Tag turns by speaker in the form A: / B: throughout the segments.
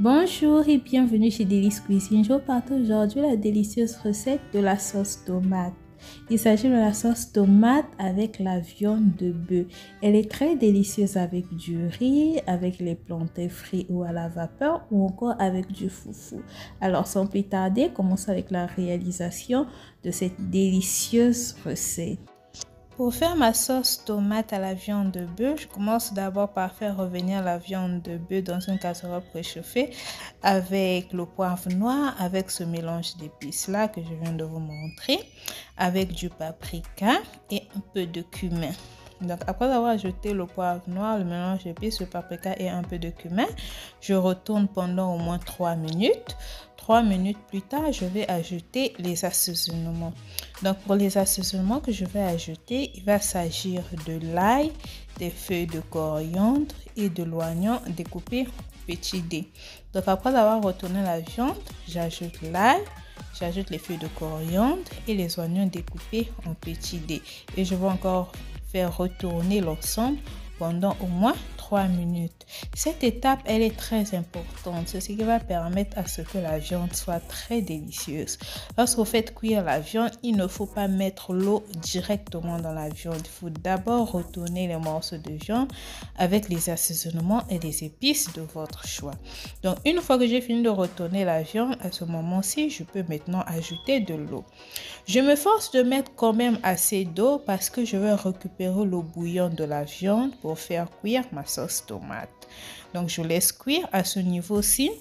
A: Bonjour et bienvenue chez Délice Cuisine. Je vous partage aujourd'hui la délicieuse recette de la sauce tomate. Il s'agit de la sauce tomate avec la viande de bœuf. Elle est très délicieuse avec du riz, avec les plantains frits ou à la vapeur ou encore avec du foufou. Alors sans plus tarder, commençons avec la réalisation de cette délicieuse recette. Pour faire ma sauce tomate à la viande de bœuf, je commence d'abord par faire revenir la viande de bœuf dans une casserole préchauffée avec le poivre noir, avec ce mélange d'épices là que je viens de vous montrer, avec du paprika et un peu de cumin. Donc après avoir ajouté le poivre noir, le mélange d'épices, le paprika et un peu de cumin, je retourne pendant au moins 3 minutes. 3 minutes plus tard, je vais ajouter les assaisonnements. Donc pour les assaisonnements que je vais ajouter, il va s'agir de l'ail, des feuilles de coriandre et de l'oignon découpé en petits dés. Donc après avoir retourné la viande, j'ajoute l'ail, j'ajoute les feuilles de coriandre et les oignons découpés en petits dés. Et je vais encore faire retourner l'ensemble pendant au moins 3 minutes. Cette étape, elle est très importante. C'est ce qui va permettre à ce que la viande soit très délicieuse. Lorsque vous faites cuire la viande, il ne faut pas mettre l'eau directement dans la viande. Il faut d'abord retourner les morceaux de viande avec les assaisonnements et les épices de votre choix. Donc, une fois que j'ai fini de retourner la viande, à ce moment-ci, je peux maintenant ajouter de l'eau. Je me force de mettre quand même assez d'eau parce que je vais récupérer l'eau bouillante de la viande pour faire cuire ma sauce tomate. Donc je laisse cuire à ce niveau-ci.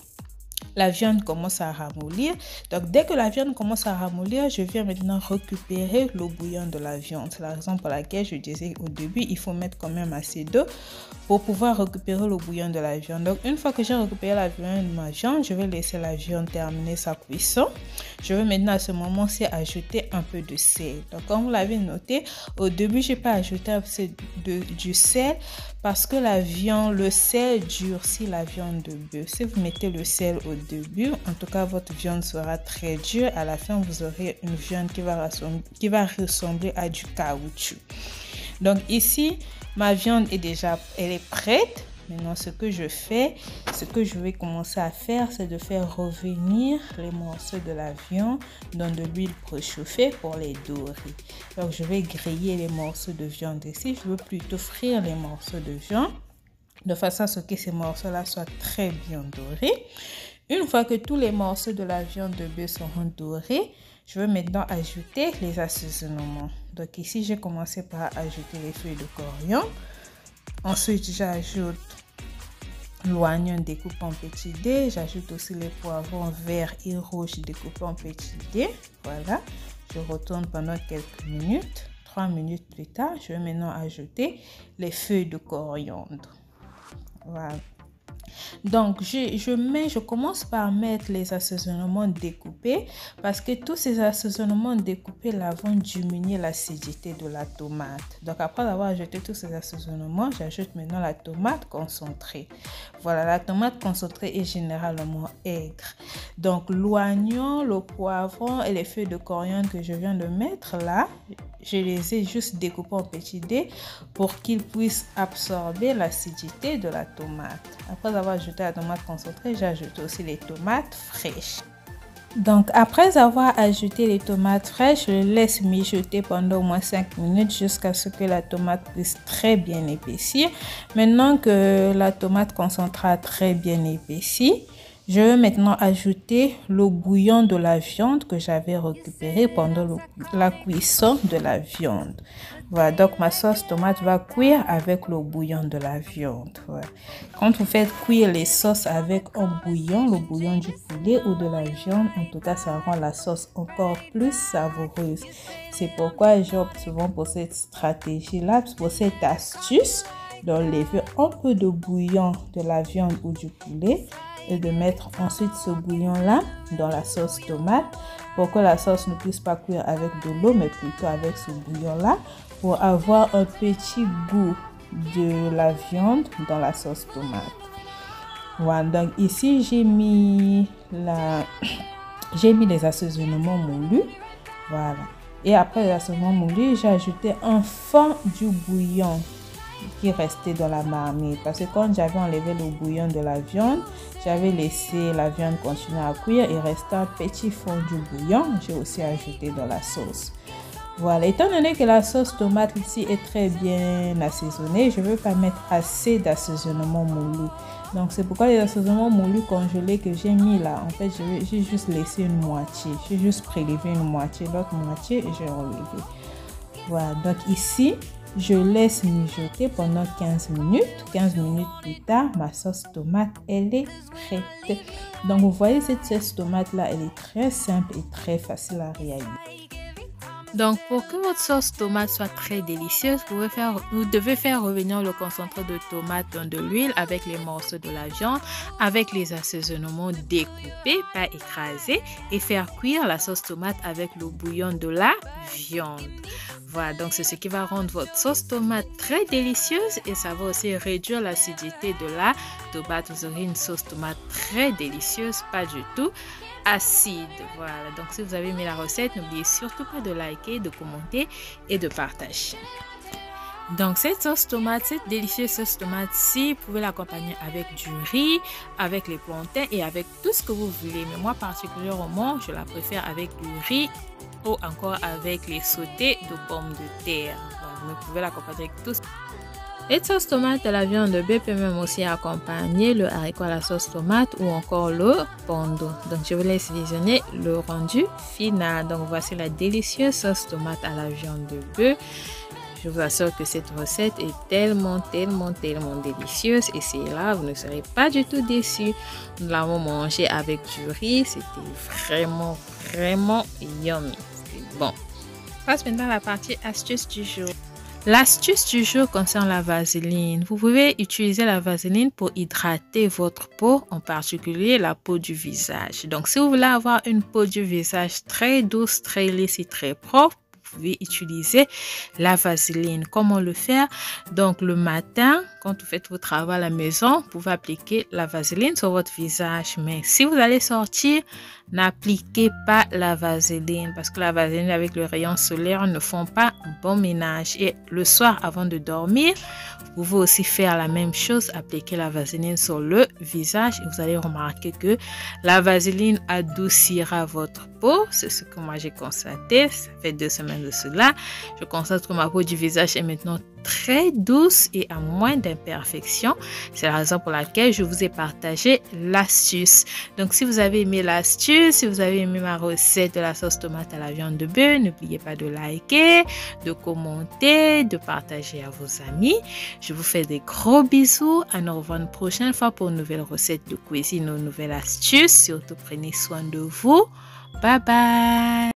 A: La viande commence à ramollir. Donc dès que la viande commence à ramollir, je viens maintenant récupérer l'eau bouillante de la viande. C'est la raison pour laquelle je disais au début, il faut mettre quand même assez d'eau pour pouvoir récupérer l'eau bouillante de la viande. Donc une fois que j'ai récupéré la viande de ma viande, je vais laisser la viande terminer sa cuisson. Je vais maintenant à ce moment-ci ajouter un peu de sel. Donc comme vous l'avez noté, au début, je n'ai pas ajouté du sel parce que le sel durcit la viande de bœuf. Si vous mettez le sel au début, en tout cas, votre viande sera très dure. À la fin, vous aurez une viande qui va ressembler à du caoutchouc. Donc ici, ma viande elle est prête. Maintenant, ce que je vais commencer à faire, c'est de faire revenir les morceaux de la viande dans de l'huile préchauffée pour les dorer. Donc, je vais griller les morceaux de viande ici. Je veux plutôt frire les morceaux de viande de façon à ce que ces morceaux-là soient très bien dorés. Une fois que tous les morceaux de la viande de bœuf seront dorés, je vais maintenant ajouter les assaisonnements. Donc ici, j'ai commencé par ajouter les feuilles de coriandre. Ensuite, j'ajoute l'oignon découpé en petits dés. J'ajoute aussi les poivrons verts et rouges découpés en petits dés. Voilà. Je retourne pendant quelques minutes. 3 minutes plus tard, je vais maintenant ajouter les feuilles de coriandre. Voilà. Donc, je commence par mettre les assaisonnements découpés parce que tous ces assaisonnements découpés là vont diminuer l'acidité de la tomate. Donc, après avoir ajouté tous ces assaisonnements, j'ajoute maintenant la tomate concentrée. Voilà, la tomate concentrée est généralement aigre. Donc, l'oignon, le poivron et les feuilles de coriandre que je viens de mettre là, je les ai juste découpés en petits dés pour qu'ils puissent absorber l'acidité de la tomate. Après avoir ajouté la tomate concentrée, j'ajoute aussi les tomates fraîches. Donc, après avoir ajouté les tomates fraîches, je les laisse mijoter pendant au moins 5 minutes jusqu'à ce que la tomate puisse très bien épaissir. Maintenant que la tomate concentrée a très bien épaissi, je vais maintenant ajouter l'eau bouillante de la viande que j'avais récupérée pendant la cuisson de la viande. Voilà, donc ma sauce tomate va cuire avec l'eau bouillante de la viande. Voilà. Quand vous faites cuire les sauces avec un bouillon, le bouillon du poulet ou de la viande, en tout cas, ça rend la sauce encore plus savoureuse. C'est pourquoi j'opte souvent pour cette stratégie-là, pour cette astuce d'enlever un peu de bouillon de la viande ou du poulet et de mettre ensuite ce bouillon-là dans la sauce tomate pour que la sauce ne puisse pas cuire avec de l'eau, mais plutôt avec ce bouillon-là pour avoir un petit goût de la viande dans la sauce tomate. Voilà, donc ici, j'ai mis les assaisonnements moulus. Voilà. Et après les assaisonnements moulus, j'ai ajouté un fond du bouillon qui restait dans la marmite. Parce que quand j'avais enlevé le bouillon de la viande, j'avais laissé la viande continuer à cuire. Il restait un petit fond du bouillon. J'ai aussi ajouté dans la sauce. Voilà, étant donné que la sauce tomate ici est très bien assaisonnée, je ne veux pas mettre assez d'assaisonnement moulu. Donc c'est pourquoi les assaisonnements moulus congelés que j'ai mis là, en fait j'ai juste laissé une moitié. J'ai juste prélevé une moitié, l'autre moitié et j'ai relevé. Voilà, donc ici, je laisse mijoter pendant 15 minutes. 15 minutes plus tard, ma sauce tomate, elle est prête. Donc vous voyez, cette sauce tomate là, elle est très simple et très facile à réaliser. Donc, pour que votre sauce tomate soit très délicieuse, vous devez faire revenir le concentré de tomate dans de l'huile avec les morceaux de la viande, avec les assaisonnements découpés, pas écrasés, et faire cuire la sauce tomate avec le bouillon de la viande. Voilà, donc c'est ce qui va rendre votre sauce tomate très délicieuse et ça va aussi réduire l'acidité de la tomate. Vous aurez une sauce tomate très délicieuse, pas du tout acide. Voilà, donc si vous avez aimé la recette, n'oubliez surtout pas de liker, de commenter et de partager. Donc cette sauce tomate, cette délicieuse sauce tomate-ci, vous pouvez l'accompagner avec du riz, avec les plantains et avec tout ce que vous voulez. Mais moi particulièrement, je la préfère avec du riz ou encore avec les sautés de pommes de terre. Donc, vous pouvez l'accompagner avec tout. Cette sauce tomate à la viande de bœuf peut même aussi accompagner le haricot à la sauce tomate ou encore le pondo. Donc je vous laisse visionner le rendu final. Donc voici la délicieuse sauce tomate à la viande de bœuf. Je vous assure que cette recette est tellement délicieuse et c'est là, vous ne serez pas du tout déçus. Nous l'avons mangé avec du riz, c'était vraiment yummy. C'était bon. On passe maintenant à la partie astuce du jour. L'astuce du jour concerne la vaseline. Vous pouvez utiliser la vaseline pour hydrater votre peau, en particulier la peau du visage. Donc, si vous voulez avoir une peau du visage très douce, très lisse et très propre, vous pouvez utiliser la vaseline. Comment le faire? Donc, le matin, quand vous faites votre travail à la maison, vous pouvez appliquer la vaseline sur votre visage. Mais si vous allez sortir, n'appliquez pas la vaseline parce que la vaseline avec le rayon solaire ne font pas bon ménage. Et le soir, avant de dormir, vous pouvez aussi faire la même chose, appliquer la vaseline sur le visage et vous allez remarquer que la vaseline adoucira votre peau. C'est ce que moi j'ai constaté. Ça fait 2 semaines de cela. Je constate que ma peau du visage est maintenant très douce et à moins d'imperfections. C'est la raison pour laquelle je vous ai partagé l'astuce. Donc si vous avez aimé l'astuce, si vous avez aimé ma recette de la sauce tomate à la viande de bœuf, n'oubliez pas de liker, de commenter, de partager à vos amis. Je vous fais des gros bisous. À nous revoir une prochaine fois pour une nouvelle recette de cuisine ou une nouvelle astuce. Surtout prenez soin de vous. Bye bye.